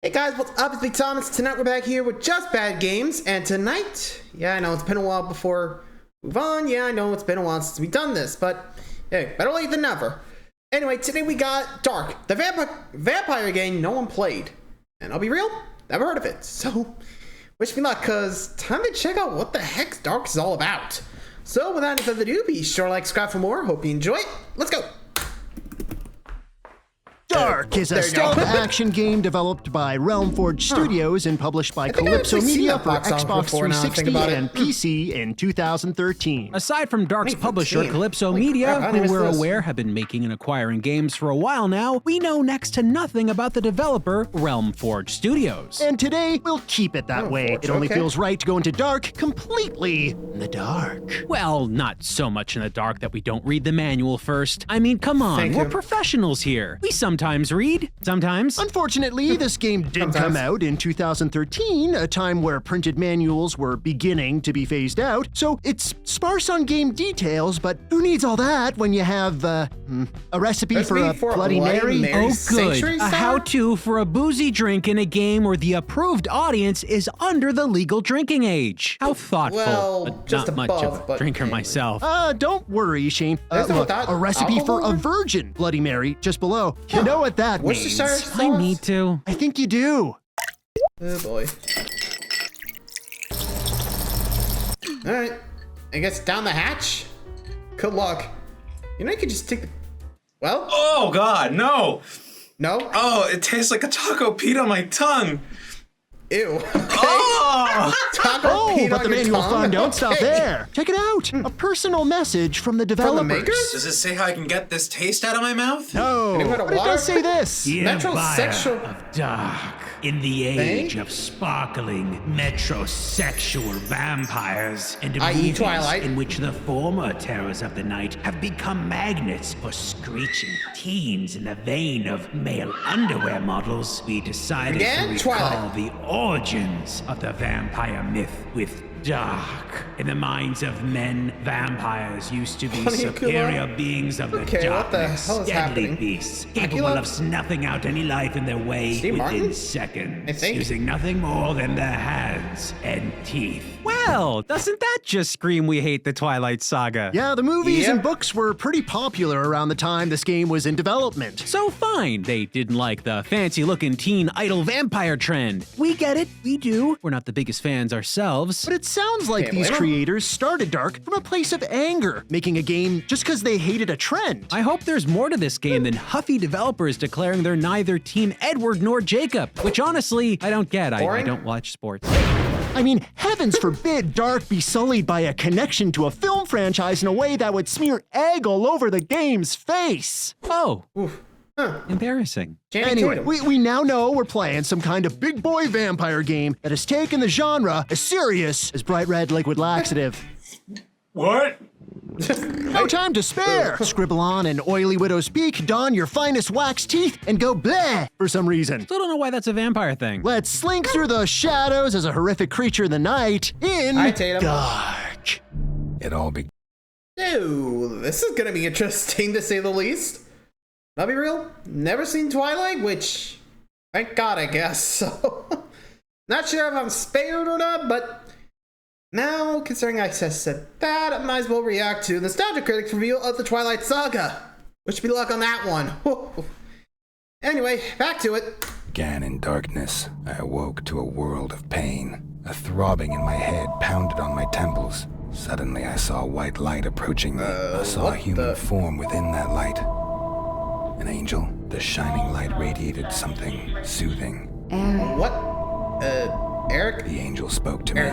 Hey guys, what's up? It's me, Thomas. Tonight we're back here with Just Bad Games, and tonight, yeah, I know it's been a while before we move on. Yeah, I know it's been a while since we've done this, but hey, better late than never. Anyway, today we got Dark, the vampire game no one played, and I'll be real, never heard of it. So wish me luck, cause time to check out what the heck Dark is all about. So without any further ado, be sure to like, subscribe for more. Hope you enjoy it. Let's go. Dark is a stealth action game developed by Realm Forge Studios and published by Calypso Media for Xbox 360 and PC in 2013. Aside from Dark's publisher, Calypso Media, who we're aware have been making and acquiring games for a while now, we know next to nothing about the developer, Realm Forge Studios. And today, we'll keep it that way. It only feels right to go into Dark completely in the dark. Well, not so much in the dark that we don't read the manual first. I mean, come on, we're professionals here. We sometimes read, sometimes. Unfortunately, this game did come out in 2013, a time where printed manuals were beginning to be phased out, so it's sparse on game details, but who needs all that when you have, a recipe for a Bloody Mary? Oh, good. A how-to for a boozy drink in a game where the approved audience is under the legal drinking age. How thoughtful. Well, just not much of a drinker myself. Don't worry, Shane. Look, a recipe for a virgin Bloody Mary just below. You know what that means. I need to. I think you do. Oh boy. Alright. I guess down the hatch? Good luck. You know you could just take the... Well? Oh god, no! No? Oh, it tastes like a taco Pete on my tongue! Ew. Okay. Oh! Taco Pete but on the your manual tongue? fun don't stop Okay. there. Check it out. A personal message from the developers. makers? Does it say how I can get this taste out of my mouth? No, Anyone but it water? does say this. Metrosexual... of dark. In the age of sparkling metrosexual vampires and i.e. movies Twilight. in which the former terrors of the night have become magnets for screeching teens in the vein of male underwear models, we decided Again? to recall Twilight. the origins of the vampire myth with dark. In the minds of men, vampires used to be superior beings of the Okay, what the darkness, hell is deadly happening? beasts, capable of snuffing out any life in their way Steve within Martin? seconds, I think. using nothing more than their hands and teeth. Well, doesn't that just scream we hate the Twilight Saga? Yeah, the movies Yep. and books were pretty popular around the time this game was in development. So fine, they didn't like the fancy-looking teen idol vampire trend. We get it, we do. We're not the biggest fans ourselves. But it sounds like Can't these blame 'em. creators started Dark from a place of anger, making a game just because they hated a trend. I hope there's more to this game than huffy developers declaring they're neither Team Edward nor Jacob, which honestly, I don't get. I Boring? don't watch sports. I mean, heavens forbid Dark be sullied by a connection to a film franchise in a way that would smear egg all over the game's face. Oh, Huh. embarrassing. Channing Anyway, Tatum. we now know we're playing some kind of big boy vampire game that has taken the genre as serious as bright red liquid laxative. What? No time to spare! Scribble on an oily widow's peak, don your finest wax teeth, and go bleh for some reason. Still don't know why that's a vampire thing. Let's slink through the shadows as a horrific creature in the night in Hi, Tatum. Dark. It all began. Ew, this is gonna be interesting to say the least. I'll be real, never seen Twilight, which, thank God, I guess, so. Not sure if I'm spared or not, but now, considering I just said that, I might as well react to the Nostalgia Critics review of the Twilight Saga. Wish me luck on that one. Anyway, back to it. Began in darkness. I awoke to a world of pain. A throbbing in my head pounded on my temples. Suddenly I saw white light approaching me. I saw a what human the- form within that light. An angel. The shining light radiated something soothing. What? Eric? The angel spoke to me.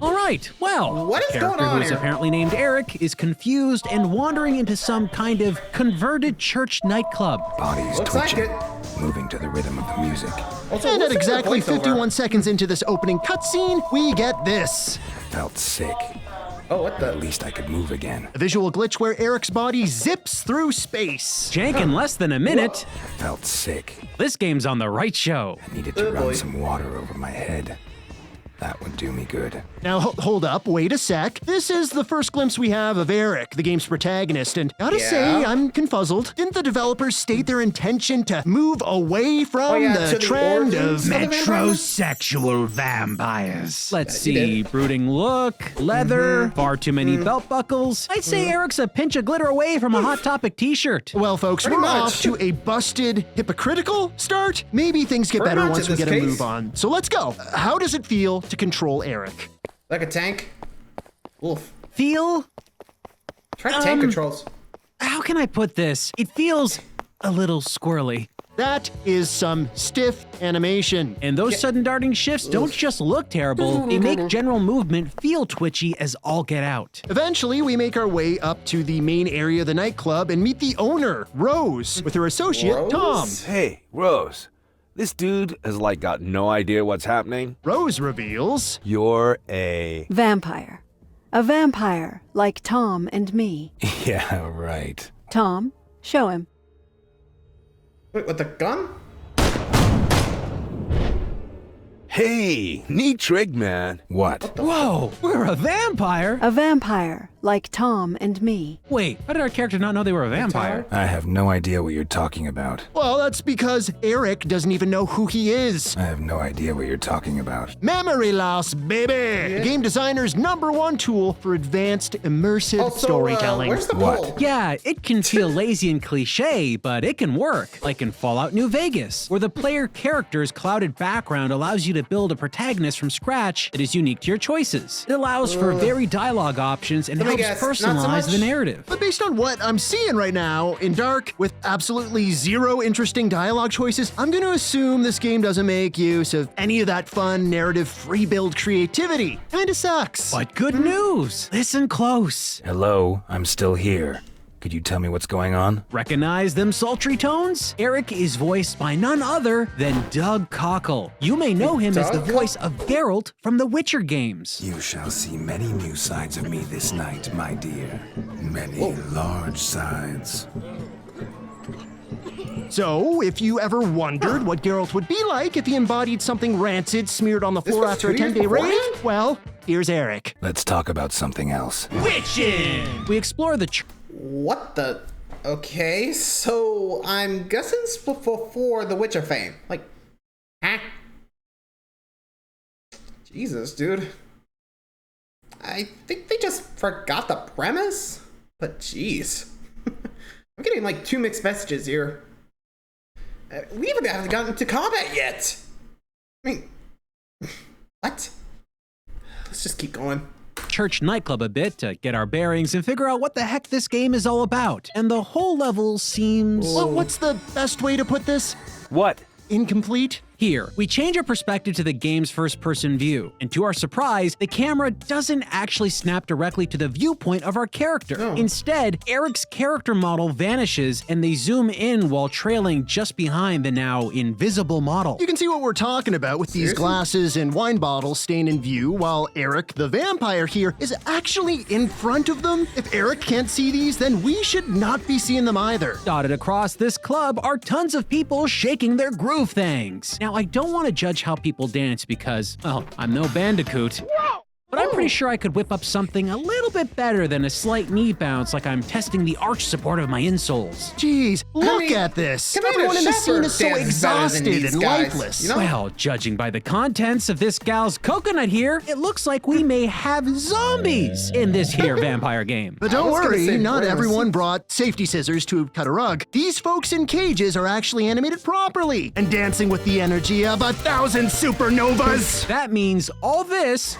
All right, well, What is the going character on who is here? apparently named Eric is confused and wandering into some kind of converted church nightclub. Bodies Looks like twitching, it. moving to the rhythm of the music. Also, And who's at doing the exactly voiceover? 51 seconds into this opening cutscene, we get this. I felt sick. Oh, what At the? least I could move again. A visual glitch where Eric's body zips through space. Jank in less than a minute. I felt sick. This game's on the right show. I needed to Oh, run boy. some water over my head. That would do me good. Now, hold up, wait a sec. This is the first glimpse we have of Eric, the game's protagonist, and gotta say, I'm confuzzled. Didn't the developers state their intention to move away from the trend of metrosexual vampires? Let's see, brooding look, leather, far too many belt buckles. I'd say Eric's a pinch of glitter away from a Hot Topic t-shirt. Well, folks, we're off to a busted hypocritical start. Maybe things get better once we get a move on. So let's go. How does it feel to control Eric? Like a tank? Wolf. Feel? Try tank controls. How can I put this? It feels a little squirrely. That is some stiff animation. And those sudden darting shifts don't just look terrible, they make general movement feel twitchy as all get out. Eventually, we make our way up to the main area of the nightclub and meet the owner, Rose, with her associate, Tom. Hey, Rose. This dude has got no idea what's happening. Rose reveals, You're a... Vampire. A vampire like Tom and me. Yeah, right. Tom, show him. Wait, with the gun? Hey, neat trick, man. What? Whoa, we're a vampire? A vampire like Tom and me. Wait, how did our character not know they were a vampire? I have no idea what you're talking about. well, that's because Eric doesn't even know who he is. I have no idea what you're talking about. Memory loss, baby! The game designer's #1 tool for advanced immersive storytelling. Where's the What? pole? Yeah, it can feel lazy and cliche, but it can work, like in Fallout New Vegas, where the player character's clouded background allows you to build a protagonist from scratch that is unique to your choices. It allows for varied dialogue options and helps guess, not so personalize much? the narrative. But based on what I'm seeing right now, in Dark, with absolutely zero interesting dialogue choices, I'm gonna assume this game doesn't make use of any of that fun narrative free build creativity. Kinda sucks. But good news! Listen close. Hello, I'm still here. Could you tell me what's going on? Recognize them sultry tones? Eric is voiced by none other than Doug Cockle. You may know him as the voice of Geralt from the Witcher games. You shall see many new sides of me this night, my dear. Many large sides. So, if you ever wondered what Geralt would be like if he embodied something rancid smeared on the floor was after a 2 years 10-day raid, beforehand? well, here's Eric. Let's talk about something else. We explore the What the? Okay, so I'm guessing it's before the Witcher fame. Like, huh? Jesus, dude. I think they just forgot the premise? But jeez. I'm getting like 2 mixed messages here. We even haven't gotten to combat yet. I mean, what? Let's just keep going. church nightclub a bit to get our bearings and figure out what the heck this game is all about. And the whole level seems... Well, what's the best way to put this? What? Incomplete? Here, we change our perspective to the game's first-person view, and to our surprise, the camera doesn't actually snap directly to the viewpoint of our character. Oh. Instead, Eric's character model vanishes, and they zoom in while trailing just behind the now invisible model. You can see what we're talking about with these Seriously? glasses and wine bottles staying in view, while Eric, the vampire here, is actually in front of them. If Eric can't see these, then we should not be seeing them either. Dotted across this club are tons of people shaking their groove things. Now, I don't want to judge how people dance because, well, I'm no bandicoot. But I'm pretty sure I could whip up something a little bit better than a slight knee bounce like I'm testing the arch support of my insoles. Jeez, look mean, at this. Commander Everyone in the scene Shepard is so dances better than exhausted these and guys, lifeless. you know? Well, judging by the contents of this gal's coconut here, it looks like we may have zombies in this here vampire game. But don't I was gonna worry, say not brainless. everyone brought safety scissors to cut a rug. These folks in cages are actually animated properly and dancing with the energy of 1,000 supernovas. That means all this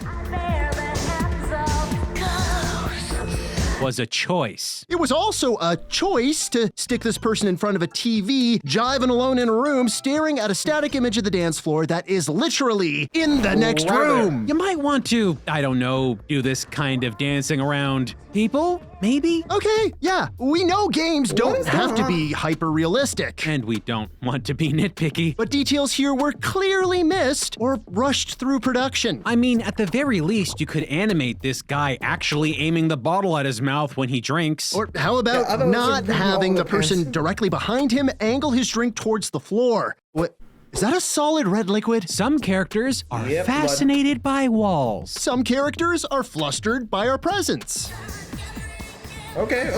was a choice. It was also a choice to stick this person in front of a TV, jiving alone in a room, staring at a static image of the dance floor that is literally in the next Right there. room. You might want to, I don't know, do this kind of dancing around people, maybe? Okay, yeah, we know games don't is have going to be hyper-realistic. And we don't want to be nitpicky. But details here were clearly missed or rushed through production. I mean, at the very least, you could animate this guy actually aiming the bottle at his mouth when he drinks. Or how about otherwise not it'd be having all the depends. person directly behind him angle his drink towards the floor? What? Is that a solid red liquid? Some characters are Yep, fascinated by walls. Some characters are flustered by our presence. Okay.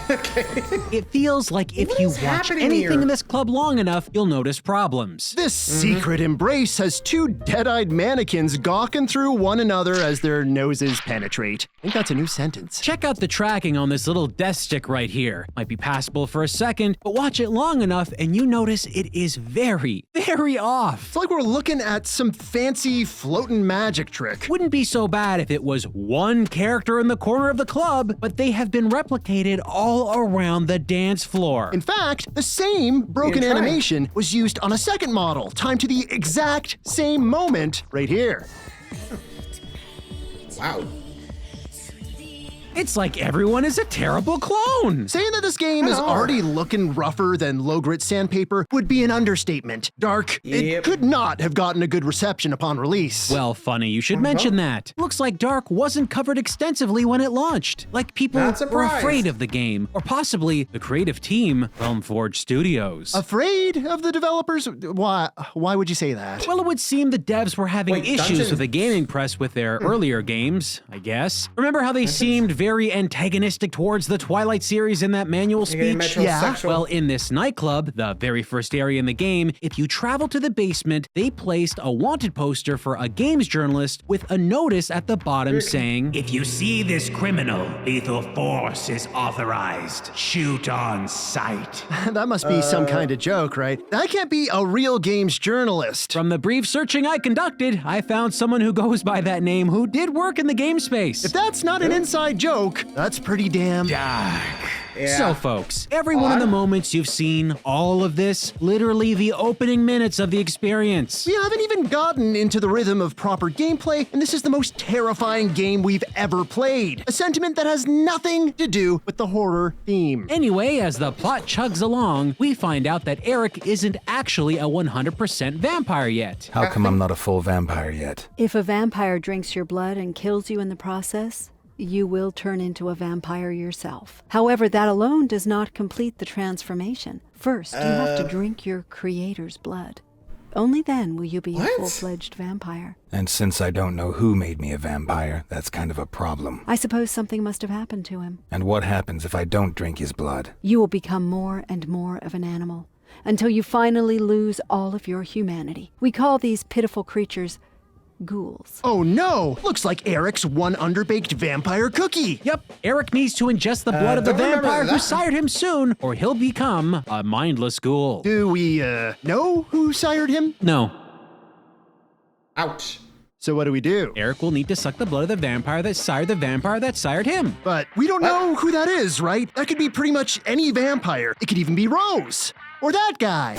Okay. It feels like if What you is watch happening anything here? in this club long enough, you'll notice problems. This secret embrace has two dead-eyed mannequins gawking through one another as their noses penetrate. I think that's a new sentence. Check out the tracking on this little death stick right here. Might be passable for a second, but watch it long enough and you notice it is very, very off. It's like we're looking at some fancy floating magic trick. Wouldn't be so bad if it was one character in the corner of the club, but they have been replicated all around the dance floor. In fact, the same broken Yeah, try. animation was used on a second model, timed to the exact same moment right here. Wow. It's like everyone is a terrible clone. Saying that this game is Hello. already looking rougher than low-grit sandpaper would be an understatement. Dark, it Yep. could not have gotten a good reception upon release. Well, funny you should mention that. Looks like Dark wasn't covered extensively when it launched. Like people Not were surprised. afraid of the game, or possibly the creative team from Forge Studios. Afraid of the developers? Why would you say that? Well, it would seem the devs were having Wait, issues Dungeons- with the gaming press with their earlier games, I guess. Remember how they seemed very antagonistic towards the Twilight series in that manual You're getting speech? metrosexual. Well, in this nightclub, the very first area in the game, if you travel to the basement, they placed a wanted poster for a games journalist with a notice at the bottom saying, If you see this criminal, lethal force is authorized. Shoot on sight. That must be some kind of joke, right? That can't be a real games journalist. From the brief searching I conducted, I found someone who goes by that name who did work in the game space. If that's not an inside joke, that's pretty damn... Dark. Yeah. So folks, every one of the moments you've seen, all of this, literally the opening minutes of the experience. We haven't even gotten into the rhythm of proper gameplay, and this is the most terrifying game we've ever played. A sentiment that has nothing to do with the horror theme. Anyway, as the plot chugs along, we find out that Eric isn't actually a 100% vampire yet. How come I'm not a full vampire yet? If a vampire drinks your blood and kills you in the process, you will turn into a vampire yourself. However, that alone does not complete the transformation. First, you have to drink your creator's blood. Only then will you be a What? full-fledged vampire. And since I don't know who made me a vampire, that's kind of a problem. I suppose something must have happened to him. And what happens if I don't drink his blood? You will become more and more of an animal, until you finally lose all of your humanity. We call these pitiful creatures ghouls. Oh no! Looks like Eric's one underbaked vampire cookie! Yep, Eric needs to ingest the blood of the don't remember vampire who that. sired him soon, or he'll become a mindless ghoul. Do we, know who sired him? No, Ouch. So what do we do? Eric will need to suck the blood of the vampire that sired him. But we don't know who that is, right? That could be pretty much any vampire. It could even be Rose. Or that guy.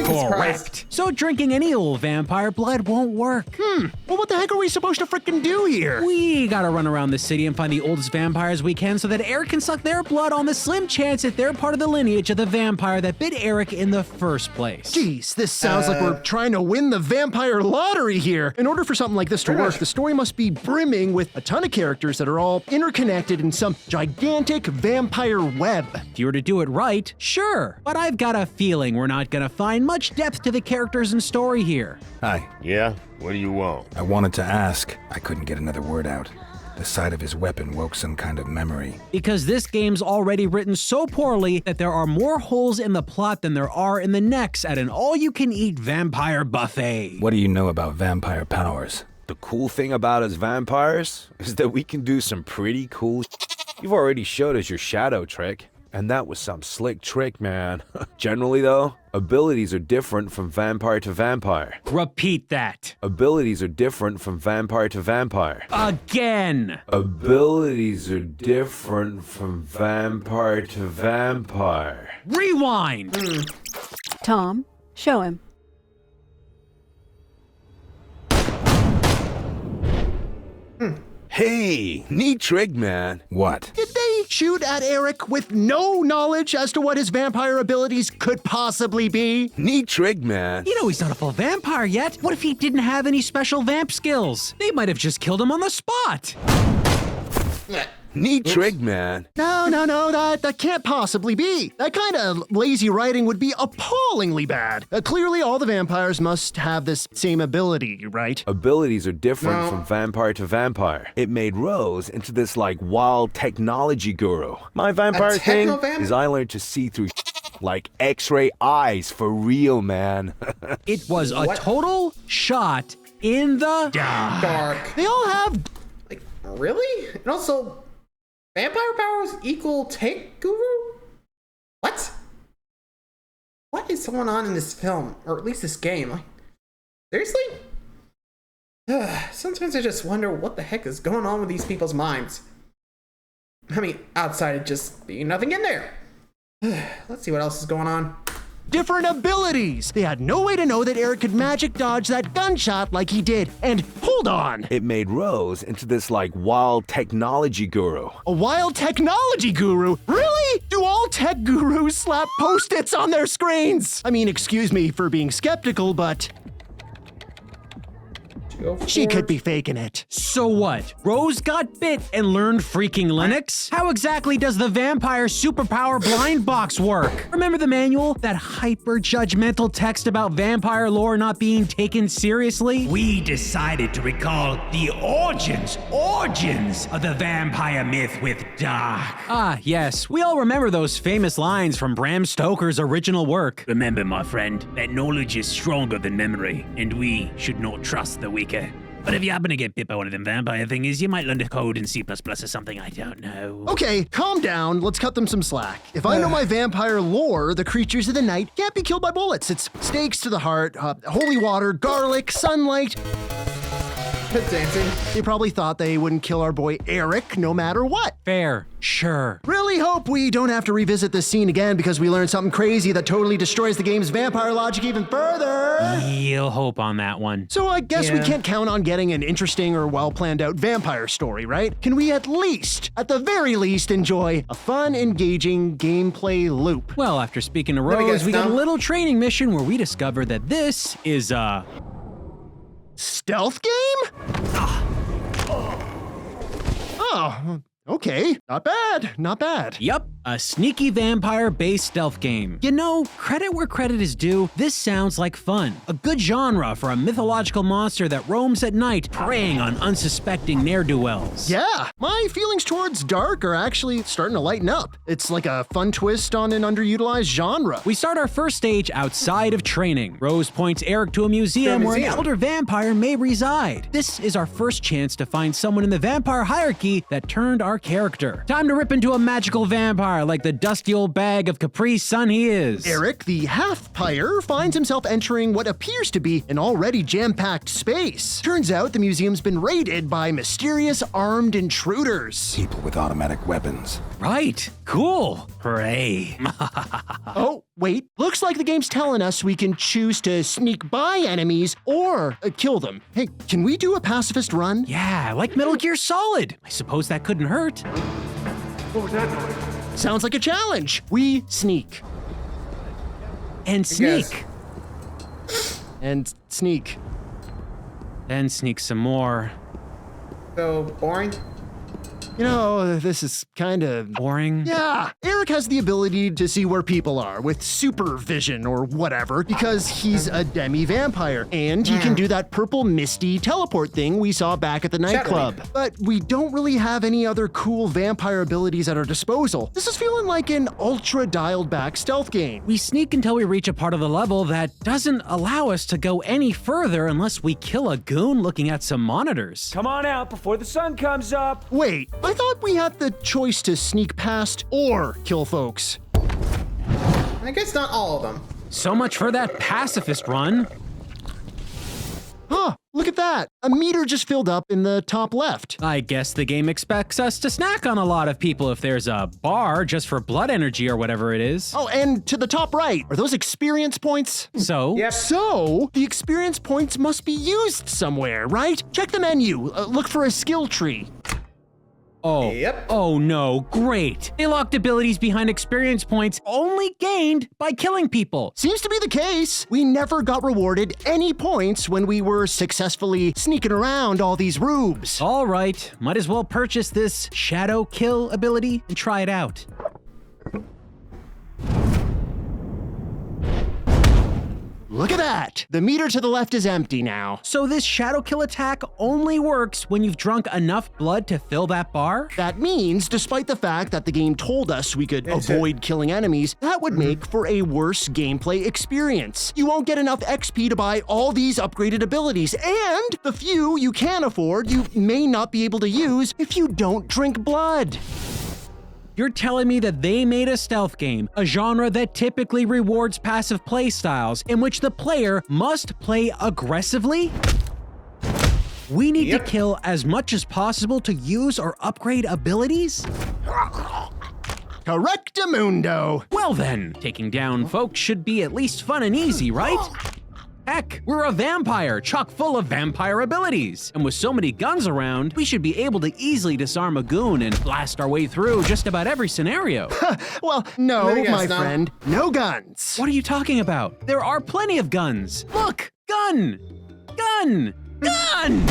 Correct. So drinking any old vampire blood won't work. Well, what the heck are we supposed to frickin' do here? We gotta run around the city and find the oldest vampires we can so that Eric can suck their blood on the slim chance that they're part of the lineage of the vampire that bit Eric in the first place. Jeez, this sounds like we're trying to win the vampire lottery here. In order for something like this to work, the story must be brimming with a ton of characters that are all interconnected in some gigantic vampire web. If you were to do it right, sure. But I've got a feeling we're not gonna find much depth to the characters and story here. Hi. Yeah? What do you want? I wanted to ask. I couldn't get another word out. The sight of his weapon woke some kind of memory. Because this game's already written so poorly that there are more holes in the plot than there are in the necks at an all-you-can-eat vampire buffet. What do you know about vampire powers? The cool thing about us vampires is that we can do some pretty cool You've already showed us your shadow trick, and that was some slick trick, man. Generally, though, abilities are different from vampire to vampire. Repeat that. Abilities are different from vampire to vampire. Again. Abilities are different from vampire to vampire. Rewind. Tom, show him. Hey, neat trick, man. What? Did they shoot at Eric with no knowledge as to what his vampire abilities could possibly be? Neat trick, man. You know he's not a full vampire yet. What if he didn't have any special vamp skills? They might have just killed him on the spot. Neat trick, man. No, that can't possibly be. That kind of lazy writing would be appallingly bad. Clearly, all the vampires must have this same ability, right? Abilities are different from vampire to vampire. It made Rose into this like wild technology guru. My vampire thing is I learned to see through like X-ray eyes for real, man. It was a total shot in the dark. They all have... Like, really? And also, vampire powers equal tech guru? What? What is going on in this film? Or at least this game? Like, seriously? Sometimes I just wonder what the heck is going on with these people's minds. I mean, outside of just being nothing in there. Let's see what else is going on. different abilities. They had no way to know that Eric could magic dodge that gunshot like he did. And hold on. It made Rose into this like wild technology guru. A wild technology guru? Really? Do all tech gurus slap post-its on their screens? I mean, excuse me for being skeptical, but she could be faking it. So what? Rose got bit and learned freaking Linux? How exactly does the vampire superpower blind box work? Remember the manual? That hyper-judgmental text about vampire lore not being taken seriously? We decided to recall the origins of the vampire myth with Dark. Ah, yes. We all remember those famous lines from Bram Stoker's original work. Remember, my friend, that knowledge is stronger than memory, and we should not trust the weaker. But if you happen to get bit by one of them vampire thingies, you might learn to code in C++ or something, I don't know. Okay, calm down. Let's cut them some slack. If I know my vampire lore, the creatures of the night can't be killed by bullets. It's stakes to the heart, holy water, garlic, sunlight. Dancing. They probably thought they wouldn't kill our boy Eric no matter what. Fair. Sure. Really hope we don't have to revisit this scene again because we learned something crazy that totally destroys the game's vampire logic even further. You'll hope on that one. So I guess we can't count on getting an interesting or well-planned out vampire story, right? Can we at least, at the very least, enjoy a fun, engaging gameplay loop? Well, after speaking to me Rose, guess, we got a Tom. little training mission where we discovered that this is Stealth game? Oh, okay. Not bad. Not bad. Yup, a sneaky vampire-based stealth game. You know, credit where credit is due, this sounds like fun. A good genre for a mythological monster that roams at night, preying on unsuspecting ne'er-do-wells. Yeah, my feelings towards Dark are actually starting to lighten up. It's like a fun twist on an underutilized genre. We start our first stage outside of training. Rose points Eric to a museum where an elder vampire may reside. This is our first chance to find someone in the vampire hierarchy that turned our character. Time to rip into a magical vampire like the dusty old bag of Capri Sun he is. Eric, the half-pyre, finds himself entering what appears to be an already jam-packed space. Turns out the museum's been raided by mysterious armed intruders. People with automatic weapons. Right. Cool. Hooray. Oh, wait. Looks like the game's telling us we can choose to sneak by enemies or kill them. Hey, can we do a pacifist run? Yeah, like Metal Gear Solid. I suppose that couldn't hurt. Sounds like a challenge. We sneak. And sneak. And sneak. Then sneak some more. So boring. You know, this is kind of Boring. Yeah, Eric has the ability to see where people are with supervision or whatever because he's a demi-vampire, and he can do that purple misty teleport thing we saw back at the nightclub. But we don't really have any other cool vampire abilities at our disposal. This is feeling like an ultra dialed back stealth game. We sneak until we reach a part of the level that doesn't allow us to go any further unless we kill a goon looking at some monitors. Come on out before the sun comes up. Wait, I thought we had the choice to sneak past or kill folks. I guess not all of them. So much for that pacifist run. Huh, look at that. A meter just filled up in the top left. I guess the game expects us to snack on a lot of people if there's a bar just for blood energy or whatever it is. Oh, and to the top right, are those experience points? So? Yep. So, the experience points must be used somewhere, right? Check the menu. Look for a skill tree. Oh. Yep. Oh no, great. They locked abilities behind experience points only gained by killing people. Seems to be the case. We never got rewarded any points when we were successfully sneaking around all these rubes. All right, might as well purchase this shadow kill ability and try it out. Look at that! The meter to the left is empty now. So this shadow kill attack only works when you've drunk enough blood to fill that bar? That means, despite the fact that the game told us we could avoid killing enemies, that would make for a worse gameplay experience. You won't get enough XP to buy all these upgraded abilities, and the few you can afford, you may not be able to use if you don't drink blood. You're telling me that they made a stealth game, a genre that typically rewards passive play styles, in which the player must play aggressively? We need to kill as much as possible to use or upgrade abilities? Correctamundo! Well then, taking down folks should be at least fun and easy, right? Heck, we're a vampire, chock full of vampire abilities. And with so many guns around, we should be able to easily disarm a goon and blast our way through just about every scenario. Well, no, Let me guess my now. friend. No guns. What are you talking about? There are plenty of guns. Look, gun! Gun! Gun!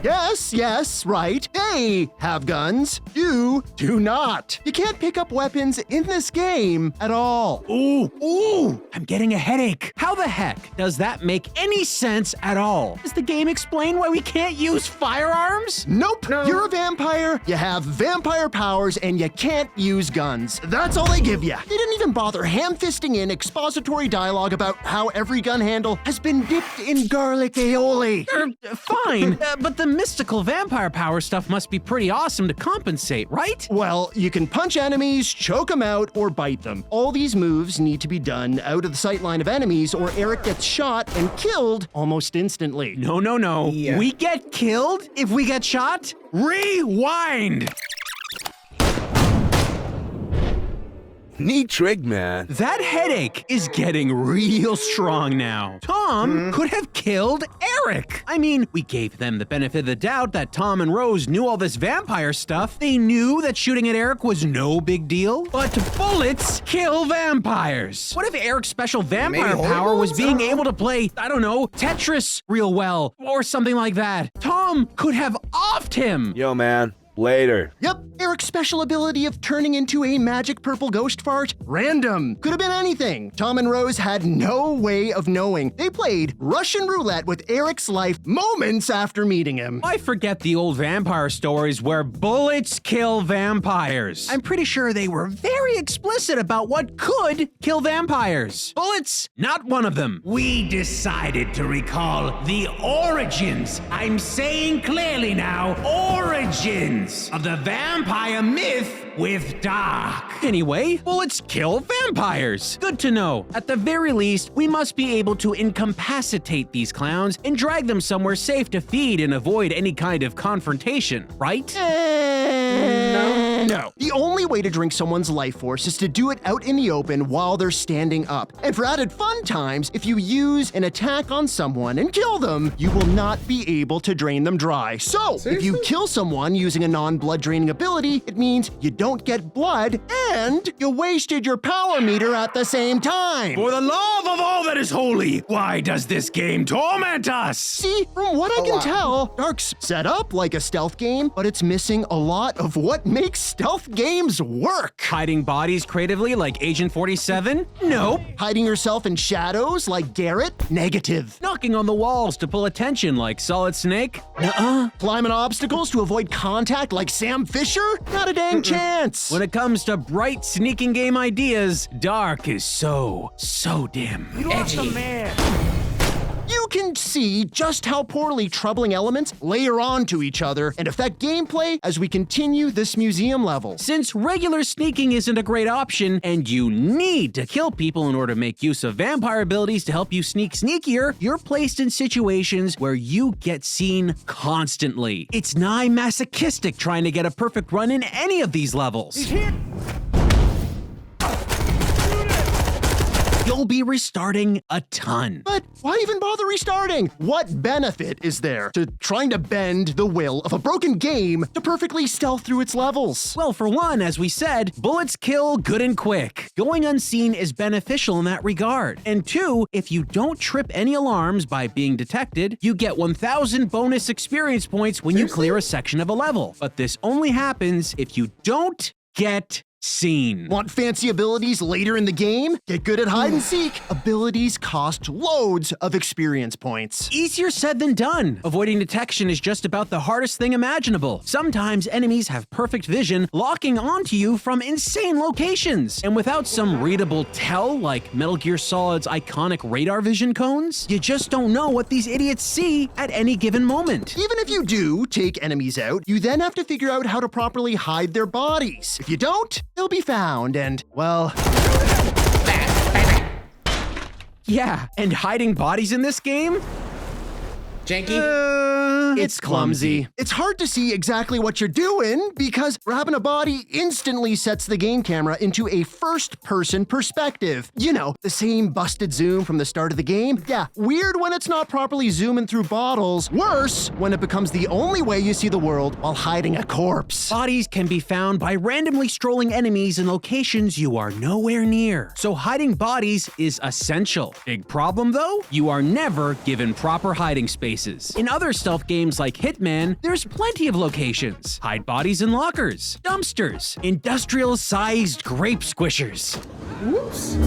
Yes, right. They have guns. You do not. You can't pick up weapons in this game at all. Ooh, I'm getting a headache. How the heck does that make any sense at all? Does the game explain why we can't use firearms? Nope. You're a vampire, you have vampire powers, and you can't use guns. That's all they give you. They didn't even bother ham-fisting in expository dialogue about how every gun handle has been dipped in garlic aioli. Fine, but the mystical vampire power stuff must be pretty awesome to compensate, right? Well, you can punch enemies, choke them out, or bite them. All these moves need to be done out of the sightline of enemies, or Eric gets shot and killed almost instantly. No. Yeah. We get killed if we get shot? Rewind! Neat trick, man. That headache is getting real strong now. Tom could have killed Eric. I mean, we gave them the benefit of the doubt that Tom and Rose knew all this vampire stuff. They knew that shooting at Eric was no big deal. But bullets kill vampires. What if Eric's special vampire Maybe power was horrible? being able to play, I don't know, Tetris real well, or something like that? Tom could have offed him. Yo, man. Later. Yep, Eric's special ability of turning into a magic purple ghost fart, random. Could have been anything. Tom and Rose had no way of knowing. They played Russian roulette with Eric's life moments after meeting him. I forget the old vampire stories where bullets kill vampires. I'm pretty sure they were very explicit about what could kill vampires. Bullets, not one of them. We decided to recall the origins. I'm saying clearly now, origins of the vampire myth with Dark. Anyway, bullets kill vampires. Good to know. At the very least, we must be able to incapacitate these clowns and drag them somewhere safe to feed and avoid any kind of confrontation, right? No. The only way to drink someone's life force is to do it out in the open while they're standing up. And for added fun times, if you use an attack on someone and kill them, you will not be able to drain them dry. So, if you kill someone using a non-blood draining ability, it means you don't get blood and you wasted your power meter at the same time. For the love of all that is holy, why does this game torment us? See, from what I can tell, Dark's set up like a stealth game, but it's missing a lot of what makes stealth games work. Hiding bodies creatively like Agent 47? Nope. Hiding yourself in shadows like Garrett? Negative. Knocking on the walls to pull attention like Solid Snake? Nuh-uh. Climbing obstacles to avoid contact like Sam Fisher? Not a dang chance. When it comes to bright sneaking game ideas, Dark is so dim. You can see just how poorly troubling elements layer onto each other and affect gameplay as we continue this museum level. Since regular sneaking isn't a great option, and you need to kill people in order to make use of vampire abilities to help you sneak sneakier, you're placed in situations where you get seen constantly. It's nigh masochistic trying to get a perfect run in any of these levels. you'll be restarting a ton. But why even bother restarting? What benefit is there to trying to bend the will of a broken game to perfectly stealth through its levels? Well, for one, as we said, bullets kill good and quick. Going unseen is beneficial in that regard. And two, if you don't trip any alarms by being detected, you get 1,000 bonus experience points when you clear a section of a level. But this only happens if you don't get seen. Want fancy abilities later in the game? Get good at hide and seek. Abilities cost loads of experience points. Easier said than done. Avoiding detection is just about the hardest thing imaginable. Sometimes enemies have perfect vision, locking onto you from insane locations. And without some readable tell, like Metal Gear Solid's iconic radar vision cones, you just don't know what these idiots see at any given moment. Even if you do take enemies out, you then have to figure out how to properly hide their bodies. If you don't, they'll be found and, well... Yeah, and hiding bodies in this game? Janky? It's clumsy. It's hard to see exactly what you're doing because grabbing a body instantly sets the game camera into a first-person perspective. You know, the same busted zoom from the start of the game. Yeah, weird when it's not properly zooming through bottles. Worse when it becomes the only way you see the world while hiding a corpse. Bodies can be found by randomly strolling enemies in locations you are nowhere near. So hiding bodies is essential. Big problem though? You are never given proper hiding spaces. In other stealth games like Hitman, there's plenty of locations. Hide bodies in lockers, dumpsters, industrial-sized grape squishers. Whoops.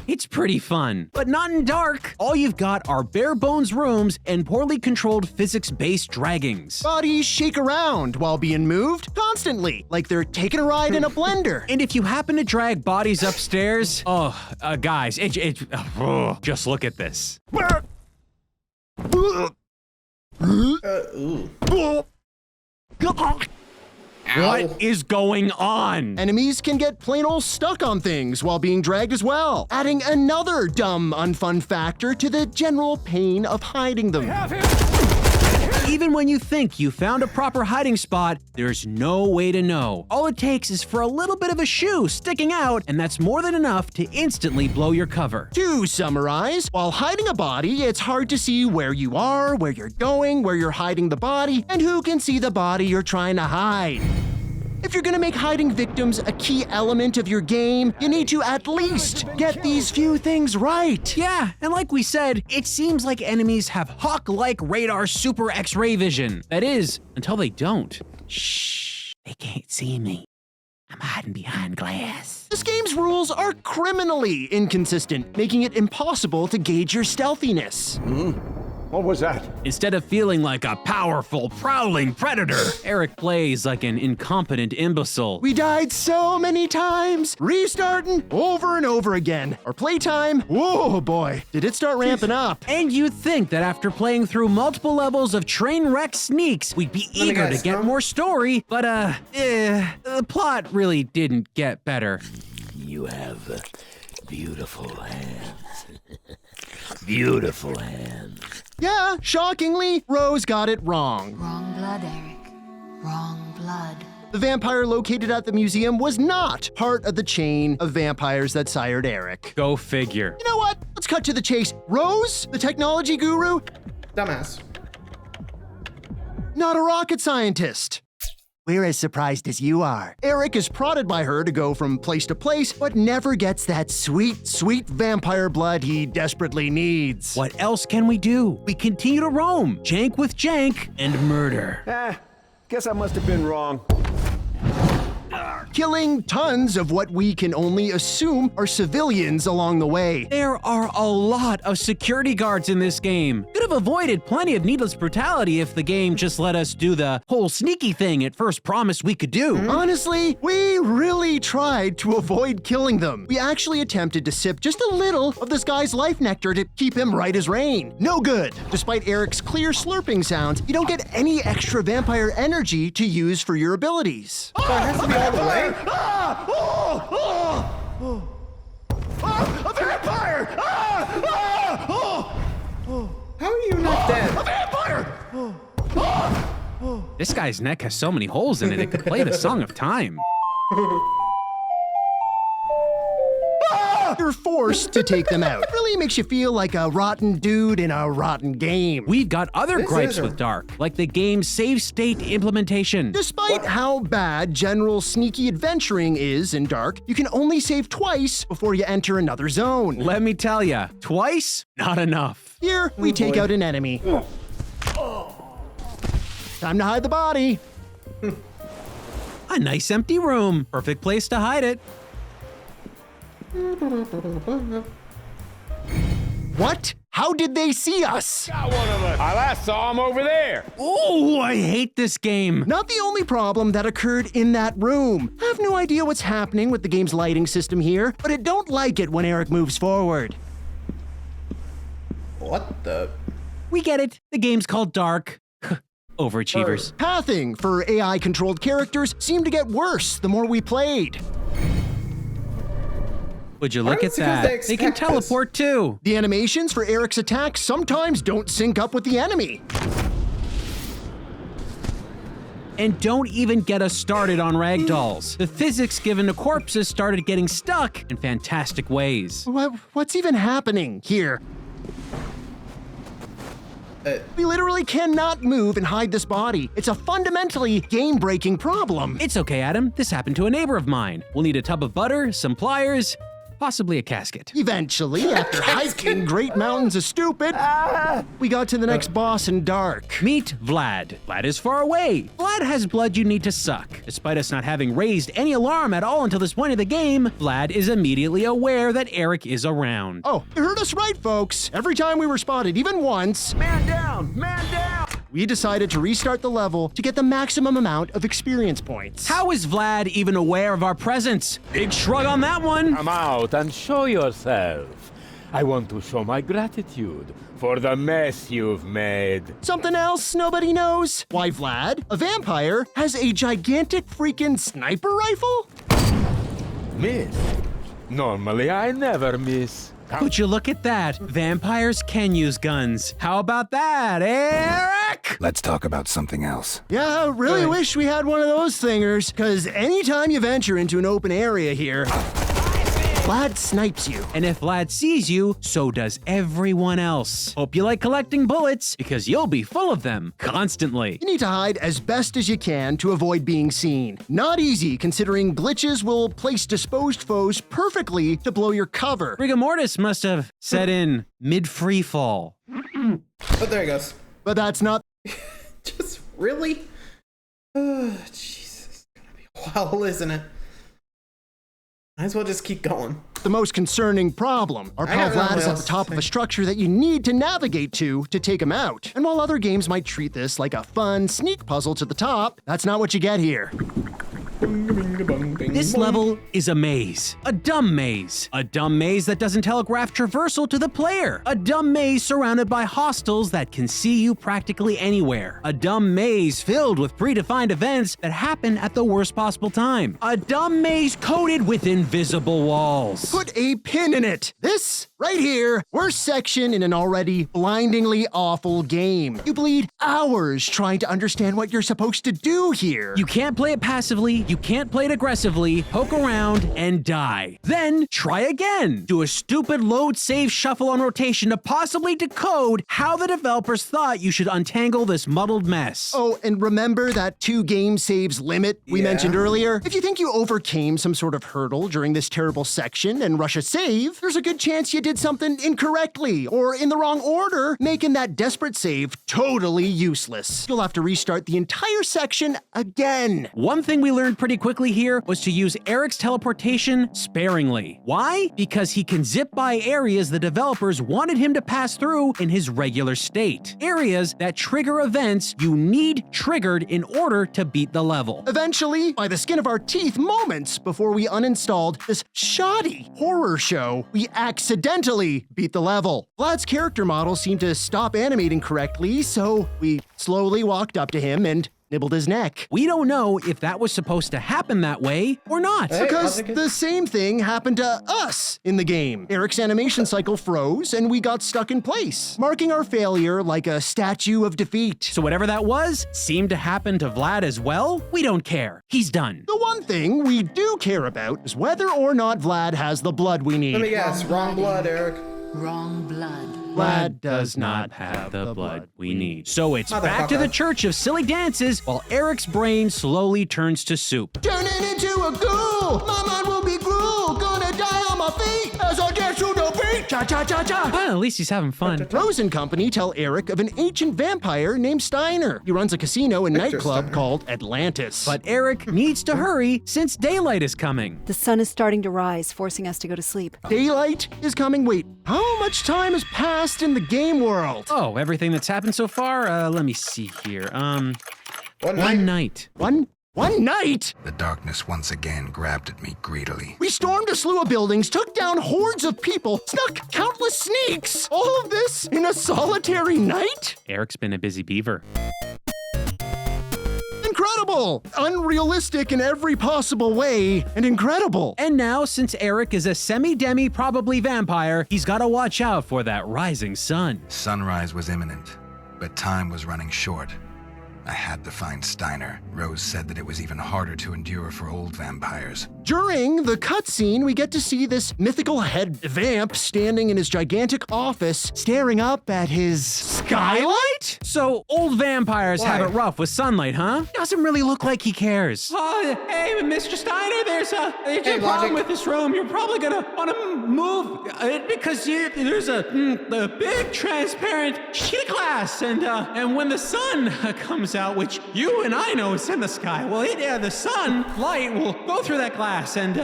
It's pretty fun, but not in dark. All you've got are bare-bones rooms and poorly controlled physics-based draggings. Bodies shake around while being moved constantly, like they're taking a ride in a blender. And if you happen to drag bodies upstairs, guys, just look at this. What is going on? Enemies can get plain old stuck on things while being dragged as well, adding another dumb, unfun factor to the general pain of hiding them. Even when you think you found a proper hiding spot, there's no way to know. All it takes is for a little bit of a shoe sticking out, and that's more than enough to instantly blow your cover. To summarize, while hiding a body, it's hard to see where you are, where you're going, where you're hiding the body, and who can see the body you're trying to hide. If you're gonna make hiding victims a key element of your game, you need to at least get these few things right. Yeah, and like we said, it seems like enemies have hawk-like radar super X-ray vision. That is, until they don't. Shh, they can't see me. I'm hiding behind glass. This game's rules are criminally inconsistent, making it impossible to gauge your stealthiness. What was that? Instead of feeling like a powerful, prowling predator, Eric plays like an incompetent imbecile. We died so many times, restarting over and over again. Our playtime, whoa boy, did it start ramping up. And you'd think that after playing through multiple levels of train wreck sneaks, we'd be eager to get more story, but the plot really didn't get better. You have beautiful hands. Beautiful hands. Yeah, shockingly, Rose got it wrong. Wrong blood, Eric. Wrong blood. The vampire located at the museum was not part of the chain of vampires that sired Eric. Go figure. You know what? Let's cut to the chase. Rose, the technology guru? Dumbass. Not a rocket scientist. We're as surprised as you are. Eric is prodded by her to go from place to place, but never gets that sweet, sweet vampire blood he desperately needs. What else can we do? We continue to roam, jank with jank, and murder. Guess I must have been wrong. Killing tons of what we can only assume are civilians along the way. There are a lot of security guards in this game. Could have avoided plenty of needless brutality if the game just let us do the whole sneaky thing it first promised we could do. Honestly, we really tried to avoid killing them. We actually attempted to sip just a little of this guy's life nectar to keep him right as rain. No good. Despite Eric's clear slurping sounds, you don't get any extra vampire energy to use for your abilities. So it has to be all the way? A vampire! How are you not dead? A vampire! This guy's neck has so many holes in it, it could play the Song of Time. You're forced to take them out. It really makes you feel like a rotten dude in a rotten game. We've got other This gripes is a- with Dark, like the game's save state implementation. Despite how bad general sneaky adventuring is in Dark, you can only save twice before you enter another zone. Let me tell ya, twice? Not enough. Here, we take out an enemy. Time to hide the body. A nice empty room. Perfect place to hide it. What? How did they see us? Got one of us. I saw him over there. Oh, I hate this game. Not the only problem that occurred in that room. I have no idea what's happening with the game's lighting system here, but I don't like it when Eric moves forward. What the? We get it. The game's called Dark. Overachievers. Pathing for AI-controlled characters seemed to get worse the more we played. Would you look at that? They can teleport too. The animations for Eric's attacks sometimes don't sync up with the enemy. And don't even get us started on ragdolls. The physics given to corpses started getting stuck in fantastic ways. What's even happening here? We literally cannot move and hide this body. It's a fundamentally game-breaking problem. It's okay, Adam. This happened to a neighbor of mine. We'll need a tub of butter, some pliers, possibly a casket. Eventually, after hiking great mountains of stupid, we got to the next boss in Dark. Meet Vlad. Vlad is far away. Vlad has blood you need to suck. Despite us not having raised any alarm at all until this point of the game, Vlad is immediately aware that Eric is around. Oh, you heard us right, folks. Every time we were spotted, even once, Man down! Man down! we decided to restart the level to get the maximum amount of experience points. How is Vlad even aware of our presence? Big shrug on that one. Come out and show yourself. I want to show my gratitude for the mess you've made. Something else nobody knows? Why Vlad, a vampire, has a gigantic freaking sniper rifle? Miss? Normally I never miss. Would you look at that? Vampires can use guns. How about that, Eric? Let's talk about something else. Yeah, I really wish we had one of those thingers, because anytime you venture into an open area here, Vlad snipes you. And if Vlad sees you, so does everyone else. Hope you like collecting bullets, because you'll be full of them constantly. You need to hide as best as you can to avoid being seen. Not easy, considering glitches will place disposed foes perfectly to blow your cover. Rigor mortis must have set in mid-free fall. But there he goes. But that's not... Just really? Jesus. It's gonna be a while, isn't it? Might as well just keep going. the most concerning problem. Our pal Vlad is at the top of a structure that you need to navigate to take him out. And while other games might treat this like a fun sneak puzzle to the top, that's not what you get here. This level is a maze. A dumb maze. A dumb maze that doesn't telegraph traversal to the player. A dumb maze surrounded by hostiles that can see you practically anywhere. A dumb maze filled with predefined events that happen at the worst possible time. A dumb maze coated with invisible walls. Put a pin in it. This, right here, worst section in an already blindingly awful game. You bleed hours trying to understand what you're supposed to do here. You can't play it passively, you can't play it aggressively, poke around, and die. Then try again. Do a stupid load save shuffle on rotation to possibly decode how the developers thought you should untangle this muddled mess. Oh, and remember that 2 game saves limit we mentioned earlier? If you think you overcame some sort of hurdle during this terrible section and rush a save, there's a good chance you did something incorrectly or in the wrong order, making that desperate save totally useless. You'll have to restart the entire section again. One thing we learned pretty quickly here was to use Eric's teleportation sparingly. Why? Because he can zip by areas the developers wanted him to pass through in his regular state. Areas that trigger events you need triggered in order to beat the level. Eventually, by the skin of our teeth moments before we uninstalled this shoddy horror show, we accidentally beat the level. Vlad's character model seemed to stop animating correctly, so we slowly walked up to him and nibbled his neck. We don't know if that was supposed to happen that way or not. Hey, Because the same thing happened to us in the game. Eric's animation cycle froze and we got stuck in place, marking our failure like a statue of defeat. So whatever that was seemed to happen to Vlad as well. We don't care. He's done. The one thing we do care about is whether or not Vlad has the blood we need. Let me guess. Wrong blood, Eric. Wrong blood. Vlad does not have the blood we need. So it's back to the church of silly dances while Eric's brain slowly turns to soup. Turning into a ghoul! My mind will be gruel! Gonna die on my feet as I dance to the beat! Cha-cha-cha-cha! Well, at least he's having fun. Rose and company tell Eric of an ancient vampire named Steiner. He runs a casino and nightclub Steiner. called Atlantis. But Eric needs to hurry since daylight is coming. The sun is starting to rise, forcing us to go to sleep. daylight is coming. Wait, how much time has passed in the game world? Oh, everything that's happened so far? Let me see here. One night. One night? The darkness once again grabbed at me greedily. We stormed a slew of buildings, took down hordes of people, snuck countless sneaks. All of this in a solitary night? Eric's been a busy beaver. Incredible! Unrealistic in every possible way, and incredible. And now, since Eric is a semi-demi probably vampire, he's gotta watch out for that rising sun. Sunrise was imminent, but time was running short. I had to find Steiner. Rose said that it was even harder to endure for old vampires. During the cutscene, we get to see this mythical head vamp standing in his gigantic office, staring up at his skylight? So, old vampires have Why? it rough with sunlight, huh? Doesn't really look like he cares. Hey, Mr. Steiner, there's a Hey, problem Logic. with this room. You're probably gonna want to move it because there's a big transparent sheet of glass, and when the sun comes out, which you and I know is in the sky, well, the sun light will go through that glass and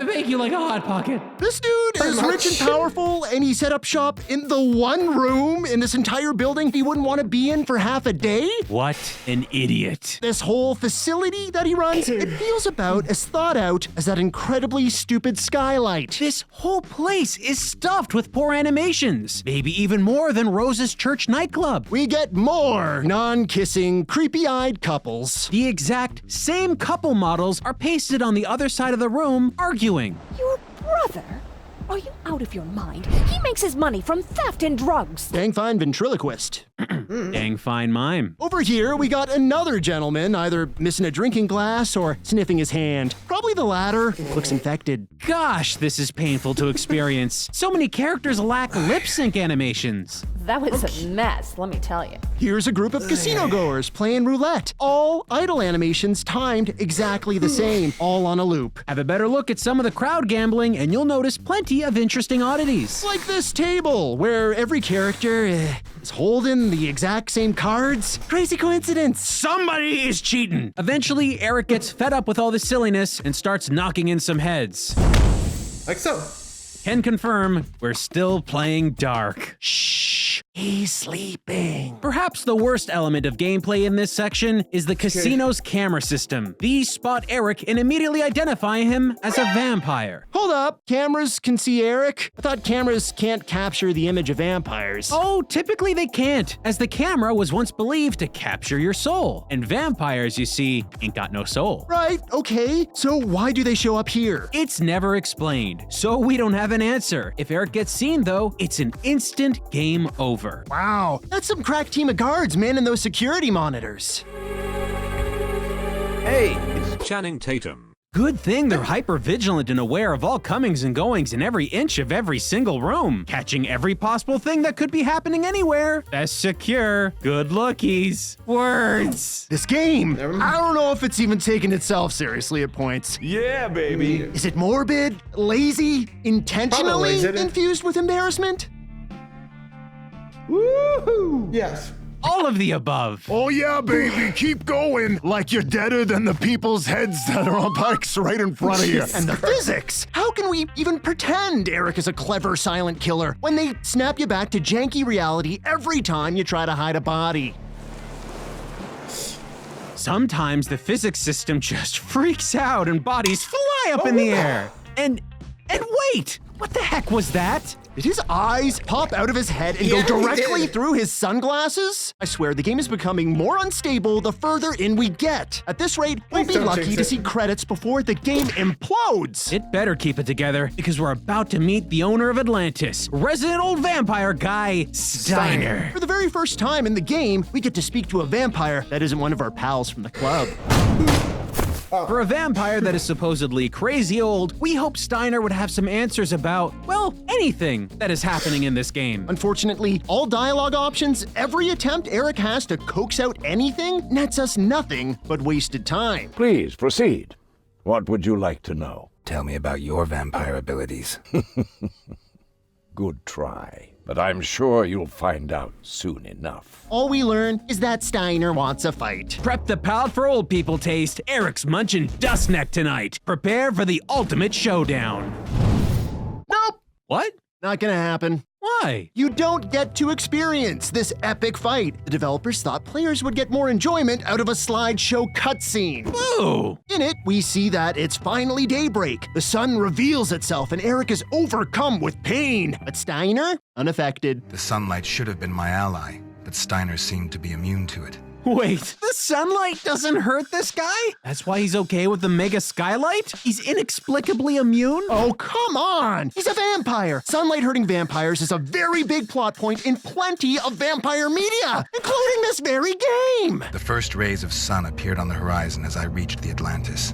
make you like a hot pocket. This dude is rich and powerful, and he set up shop in the one room in this entire building he wouldn't want to be in for half a day? What an idiot. This whole facility that he runs, it feels about as thought out as that incredibly stupid skylight. This whole place is stuffed with poor animations. Maybe even more than Rose's church nightclub. We get more non-kissing, creepy-eyed couples. The exact same couple models are pasted on the other side of the room, arguing. Your brother? Are you out of your mind? He makes his money from theft and drugs. Dang fine ventriloquist. Dang fine mime. Over here, we got another gentleman, either missing a drinking glass or sniffing his hand. Probably the latter. Looks infected. Gosh, this is painful to experience. So many characters lack lip sync animations. That was a mess, let me tell you. Here's a group of casino goers playing roulette. All idle animations timed exactly the same, all on a loop. Have a better look at some of the crowd gambling and you'll notice plenty of interesting oddities. Like this table, where every character is holding the exact same cards. Crazy coincidence. Somebody is cheating. Eventually, Eric gets fed up with all the silliness and starts knocking in some heads. Like so. Can confirm we're still playing dark. Shh, he's sleeping. Perhaps the worst element of gameplay in this section is the casino's camera system. These spot Eric and immediately identify him as a vampire. Hold up, cameras can see Eric? I thought cameras can't capture the image of vampires. Oh, typically they can't, as the camera was once believed to capture your soul. And vampires, you see, ain't got no soul. Right, okay, so why do they show up here? It's never explained, so we don't have an answer. If Eric gets seen though, it's an instant game over. Wow, that's some crack team of guards manning those security monitors. Hey, it's Channing Tatum. Good thing they're hyper-vigilant and aware of all comings and goings in every inch of every single room, catching every possible thing that could be happening anywhere. Best secure, good lookies, words. This game, I don't know if it's even taking itself seriously at points. Yeah, baby. Is it morbid, lazy, intentionally Probably. infused with embarrassment? Woohoo! Yes. All of the above. Oh yeah, baby, keep going. Like you're deader than the people's heads that are on bikes right in front of you. And the physics! How can we even pretend Eric is a clever silent killer when they snap you back to janky reality every time you try to hide a body? Sometimes the physics system just freaks out and bodies fly up in the air. And wait, what the heck was that? Did his eyes pop out of his head and Yeah, go he directly did. through his sunglasses? I swear, the game is becoming more unstable the further in we get. At this rate, we'll Please be don't lucky jinx to it. see credits before the game implodes. It better keep it together because we're about to meet the owner of Atlantis, resident old vampire guy, Steiner. For the very first time in the game, we get to speak to a vampire that isn't one of our pals from the club. For a vampire that is supposedly crazy old, we hope Steiner would have some answers about, well, anything that is happening in this game. Unfortunately, all dialogue options, every attempt Eric has to coax out anything, nets us nothing but wasted time. Please proceed. What would you like to know? Tell me about your vampire abilities. Good try, but I'm sure you'll find out soon enough. All we learn is that Steiner wants a fight. Prep the palate for old people taste. Eric's munching dust neck tonight. Prepare for the ultimate showdown. Nope, What? not gonna happen. Why? You don't get to experience this epic fight. The developers thought players would get more enjoyment out of a slideshow cutscene. Ooh. In it, we see that it's finally daybreak. The sun reveals itself and Eric is overcome with pain. But Steiner, unaffected. The sunlight should have been my ally, but Steiner seemed to be immune to it. Wait, the sunlight doesn't hurt this guy? That's why he's okay with the mega skylight? He's inexplicably immune? Oh, come on! He's a vampire! Sunlight hurting vampires is a very big plot point in plenty of vampire media, including this very game! The first rays of sun appeared on the horizon as I reached the Atlantis.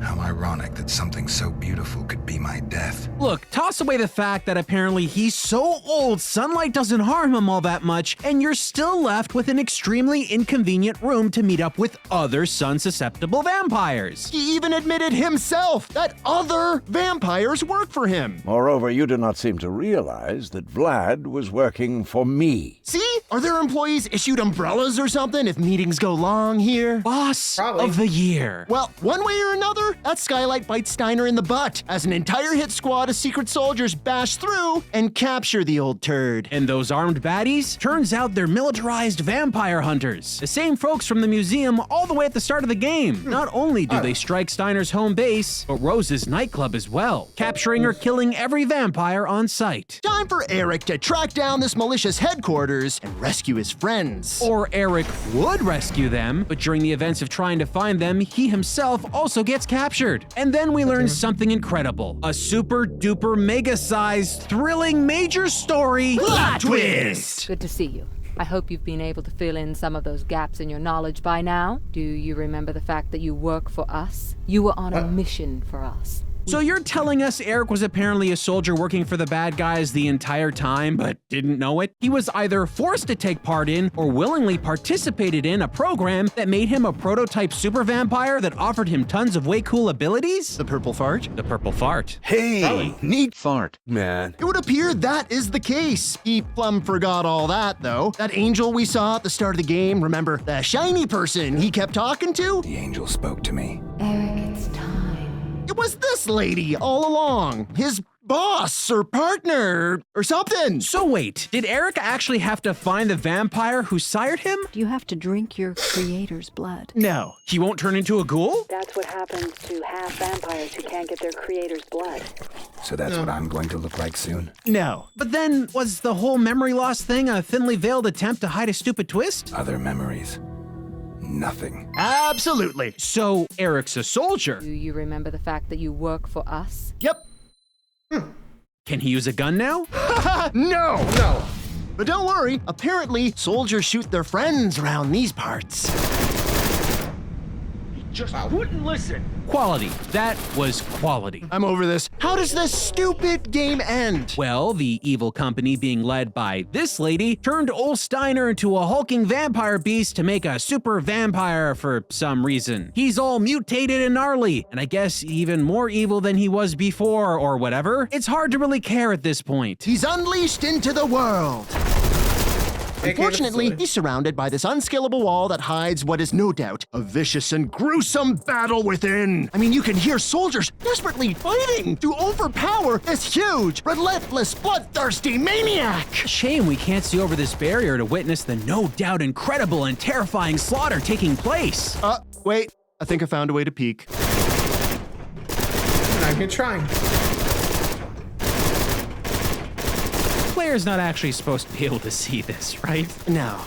How ironic that something so beautiful could be my death. Look, toss away the fact that apparently he's so old sunlight doesn't harm him all that much, and you're still left with an extremely inconvenient room to meet up with other sun-susceptible vampires. He even admitted himself that other vampires work for him. Moreover, you do not seem to realize that Vlad was working for me. See? Are their employees issued umbrellas or something if meetings go long here? Boss Probably. of the year. Well, one way or another, that skylight bites Steiner in the butt as an entire hit squad of secret soldiers bash through and capture the old turd. And those armed baddies? Turns out they're militarized vampire hunters. The same folks from the museum all the way at the start of the game. Not only do they strike Steiner's home base, but Rose's nightclub as well, capturing or killing every vampire on sight. Time for Eric to track down this malicious headquarters and rescue his friends. Or Eric would rescue them, but during the events of trying to find them, he himself also gets captured. And then we learn something incredible. A super duper mega sized thrilling major story plot twist! Good to see you. I hope you've been able to fill in some of those gaps in your knowledge by now. Do you remember the fact that you work for us? You were on a mission for us. So you're telling us Eric was apparently a soldier working for the bad guys the entire time, but didn't know it? He was either forced to take part in or willingly participated in a program that made him a prototype super vampire that offered him tons of way cool abilities? The purple fart? The purple fart. Hey, Neat fart. man. It would appear that is the case. He plumb forgot all that, though. That angel we saw at the start of the game, remember? The shiny person he kept talking to? The angel spoke to me. Eric, it's time. It was this lady all along. His boss or partner or something. So wait, did Eric actually have to find the vampire who sired him? You have to drink your creator's blood. No. He won't turn into a ghoul? That's what happens to half vampires who can't get their creator's blood. So that's what I'm going to look like soon? No. But then, was the whole memory loss thing a thinly veiled attempt to hide a stupid twist? Other memories. Nothing. Absolutely. So, Eric's a soldier. Do you remember the fact that you work for us? Yep. Can he use a gun now? No. No. But don't worry, apparently soldiers shoot their friends around these parts. Just wouldn't listen. Quality. That was quality. I'm over this. How does this stupid game end? Well, the evil company being led by this lady turned old Steiner into a hulking vampire beast to make a super vampire for some reason. He's all mutated and gnarly, and I guess even more evil than he was before or whatever. It's hard to really care at this point. He's unleashed into the world. Unfortunately, he's surrounded by this unscalable wall that hides what is no doubt a vicious and gruesome battle within. I mean, you can hear soldiers desperately fighting to overpower this huge, relentless, bloodthirsty maniac. Shame we can't see over this barrier to witness the no doubt incredible and terrifying slaughter taking place. Wait, I think I found a way to peek. I'm not even trying. player's not actually supposed to be able to see this, right? No.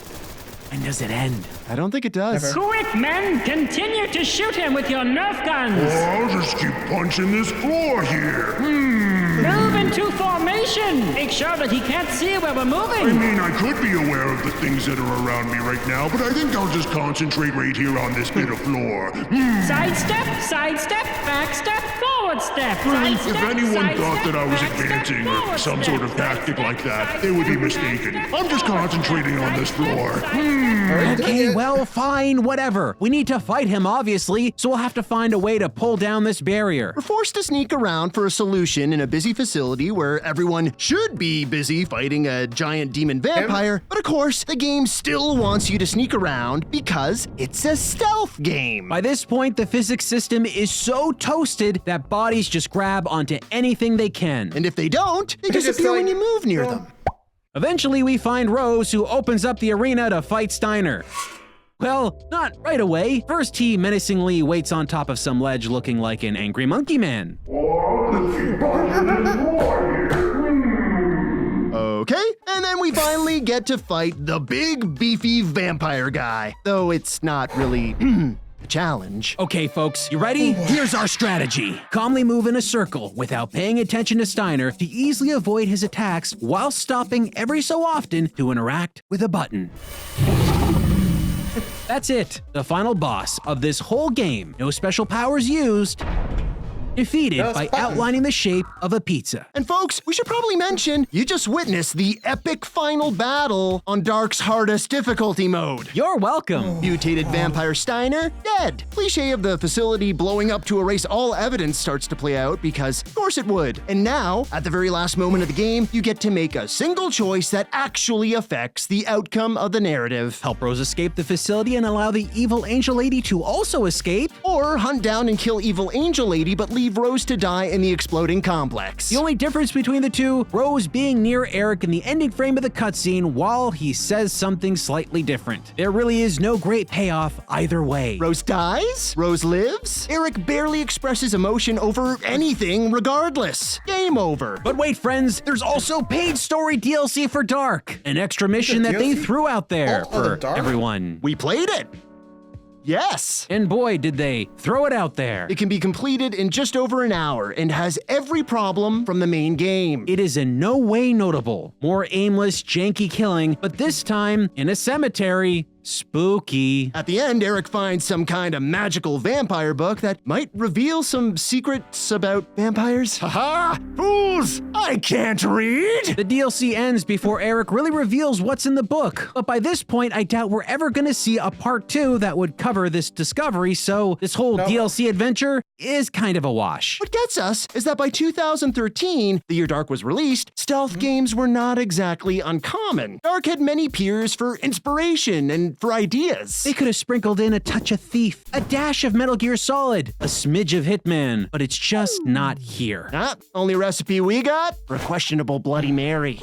When does it end? I don't think it does. Quick, men! Continue to shoot him with your Nerf guns! I'll just keep punching this floor here. Move into formation! Make sure that he can't see where we're moving! I mean, I could be aware of the things that are around me right now, but I think I'll just concentrate right here on this bit of floor. Sidestep, back step, forward step. Really, Sidestep, if anyone sidestep, thought that I was back step, advancing or forward some step, sort of tactic like that, sidestep, they would be mistaken. I'm just concentrating on this floor. Okay, well, fine, whatever. We need to fight him, obviously, so we'll have to find a way to pull down this barrier. We're forced to sneak around for a solution in a busy facility where everyone should be busy fighting a giant demon vampire, but of course, the game still wants you to sneak around because it's a stealth game. By this point, the physics system is so toasted that bodies just grab onto anything they can. And if they don't, they disappear when you move near them. Eventually, we find Rose, who opens up the arena to fight Steiner. Well, not right away. First, he menacingly waits on top of some ledge looking like an angry monkey man. Okay, and then we finally get to fight the big, beefy vampire guy. Though it's not really a challenge. Okay, folks, you ready? Here's our strategy. Calmly move in a circle without paying attention to Steiner to easily avoid his attacks while stopping every so often to interact with a button. That's it. The final boss of this whole game. No special powers used. Defeated by outlining the shape of a pizza. And folks, we should probably mention, you just witnessed the epic final battle on Dark's hardest difficulty mode. You're welcome. Mutated vampire Steiner, dead. Cliche of the facility blowing up to erase all evidence starts to play out because, of course it would. And now, at the very last moment of the game, you get to make a single choice that actually affects the outcome of the narrative. Help Rose escape the facility and allow the evil angel lady to also escape. Or hunt down and kill evil angel lady but leave Rose to die in the exploding complex. The only difference between the two, Rose being near Eric in the ending frame of the cutscene while he says something slightly different. There really is no great payoff either way. Rose dies? Rose lives? Eric barely expresses emotion over anything regardless. Game over. But wait, friends, there's also paid story DLC for Dark. An extra mission that they threw out there for everyone. We played it. Yes. And boy, did they throw it out there. It can be completed in just over an hour and has every problem from the main game. It is in no way notable. More aimless, janky killing, but this time in a cemetery. Spooky. At the end, Eric finds some kind of magical vampire book that might reveal some secrets about vampires. Haha! Fools! I can't read! The DLC ends before Eric really reveals what's in the book. But by this point, I doubt we're ever gonna see a part 2 that would cover this discovery, so this whole DLC adventure is kind of a wash. What gets us is that by 2013, the year Dark was released, stealth games were not exactly uncommon. Dark had many peers for inspiration and for ideas. They could have sprinkled in a touch of Thief, a dash of Metal Gear Solid, a smidge of Hitman, but it's just not here. Only recipe we got for a questionable Bloody Mary.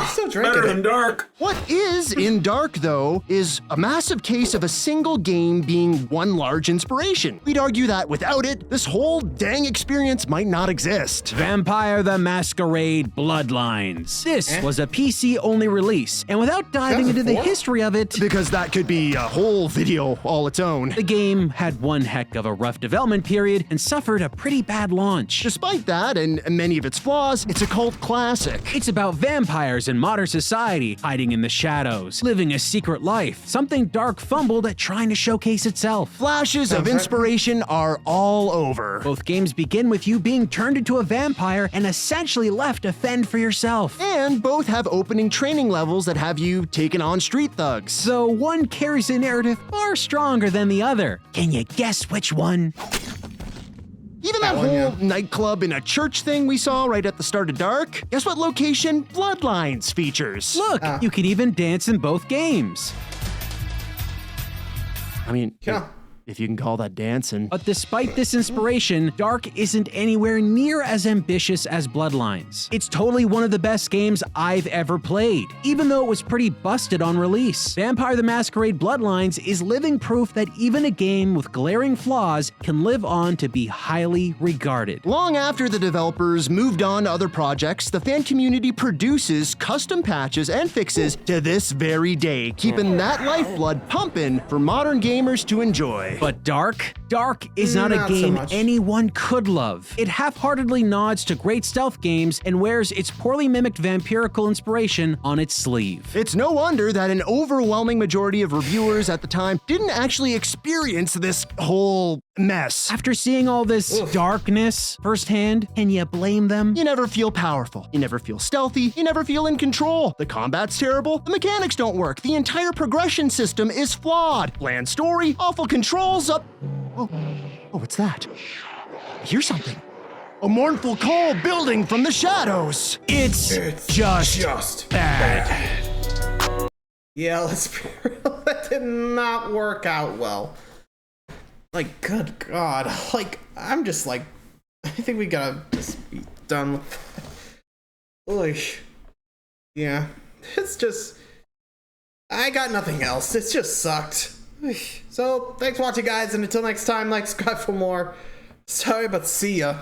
Still drinking better than Dark. What is in Dark, though, is a massive case of a single game being one large inspiration. We'd argue that without it, this whole dang experience might not exist. Vampire the Masquerade Bloodlines. This was a PC-only release, and without diving into the history of it, because that could be a whole video all its own, the game had one heck of a rough development period and suffered a pretty bad launch. Despite that, and many of its flaws, it's a cult classic. It's about vampires in modern society, hiding in the shadows, living a secret life, something Dark fumbled at trying to showcase itself. Flashes of inspiration are all over. Both games begin with you being turned into a vampire and essentially left to fend for yourself. And both have opening training levels that have you taken on street thugs. Though one carries a narrative far stronger than the other. Can you guess which one? Even that whole nightclub in a church thing we saw right at the start of Dark, guess what location Bloodlines features? Look, you can even dance in both games. I mean, if you can call that dancing. But despite this inspiration, Dark isn't anywhere near as ambitious as Bloodlines. It's totally one of the best games I've ever played, even though it was pretty busted on release. Vampire the Masquerade Bloodlines is living proof that even a game with glaring flaws can live on to be highly regarded. Long after the developers moved on to other projects, the fan community produces custom patches and fixes to this very day, keeping that lifeblood pumping for modern gamers to enjoy. But Dark is not a game anyone could love. It half-heartedly nods to great stealth games and wears its poorly mimicked vampirical inspiration on its sleeve. It's no wonder that an overwhelming majority of reviewers at the time didn't actually experience this whole mess. After seeing all this darkness firsthand, can you blame them? You never feel powerful. You never feel stealthy. You never feel in control. The combat's terrible. The mechanics don't work. The entire progression system is flawed. Bland story, awful controls, Oh, what's that? I hear something. A mournful call building from the shadows. It's just bad. Yeah, let's be real. That did not work out well. Like, good God. Like, I'm just like, I think we gotta just be done with that. Oy. Yeah, it's just, I got nothing else. It just sucked. So, thanks for watching, guys, and until next time, like, subscribe for more. Sorry, but see ya.